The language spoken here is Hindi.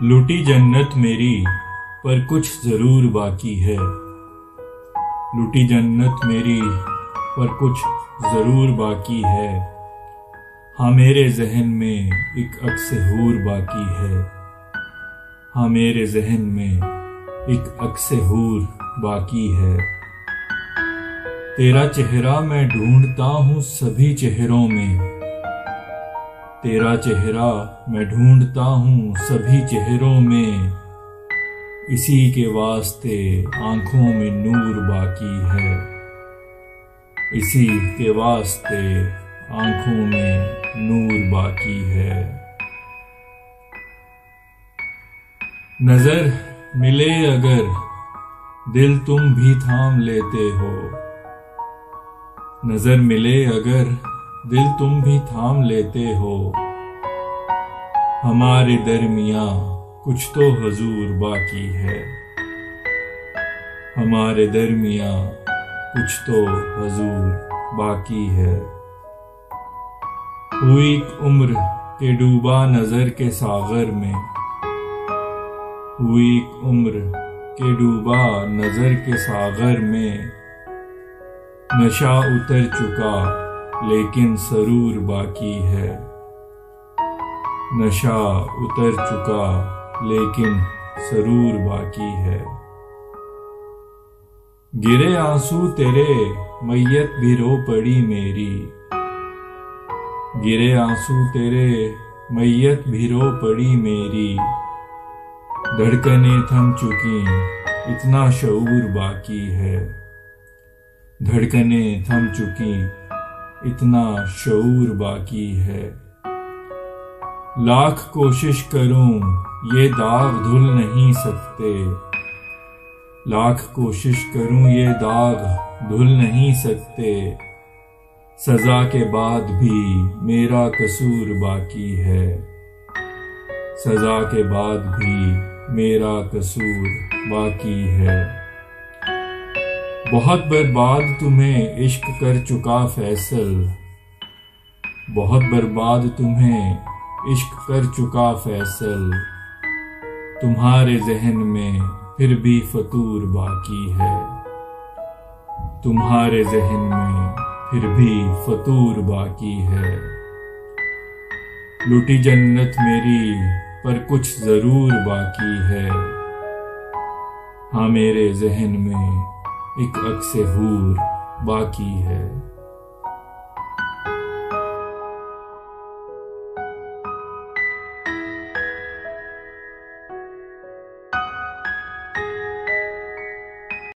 लूटी जन्नत मेरी पर कुछ जरूर बाकी है। लूटी जन्नत मेरी पर कुछ जरूर बाकी है। हाँ मेरे जहन में एक अक्स हूर बाकी है। हाँ मेरे जहन में एक अक्स हूर बाकी है। तेरा चेहरा मैं ढूंढता हूँ सभी चेहरों में। तेरा चेहरा मैं ढूंढता हूँ सभी चेहरों में। इसी के वास्ते आंखों में नूर बाकी है। इसी के वास्ते आंखों में नूर बाकी है। नजर मिले अगर दिल तुम भी थाम लेते हो। नजर मिले अगर दिल तुम भी थाम लेते हो। हमारे दरमियां कुछ तो हुजूर बाकी है। हमारे दरमियां कुछ तो हुजूर बाकी है। हुई एक उम्र के डूबा नजर के सागर में। हुई एक उम्र के डूबा नजर के सागर में। नशा उतर चुका लेकिन सरूर बाकी है। नशा उतर चुका लेकिन सरूर बाकी है। गिरे आंसू तेरे मैयत भी रो पड़ी मेरी। गिरे आंसू तेरे मैयत भी रो पड़ी मेरी। धड़कनें थम चुकी इतना शऊर बाकी है। धड़कनें थम चुकी इतना शऊर बाकी है। लाख कोशिश करूं ये दाग धुल नहीं सकते। लाख कोशिश करूं ये दाग धुल नहीं सकते। सजा के बाद भी मेरा कसूर बाकी है। सजा के बाद भी मेरा कसूर बाकी है। बहुत बर्बाद तुम्हें इश्क कर चुका फैसल। बहुत बर्बाद तुम्हें इश्क कर चुका फैसल। तुम्हारे जहन में फिर भी फतूर बाकी है। तुम्हारे जहन में फिर भी फतूर बाकी है। लूटी जन्नत मेरी पर कुछ जरूर बाकी है। हाँ मेरे जहन में एक अक्स हूर बाकी है।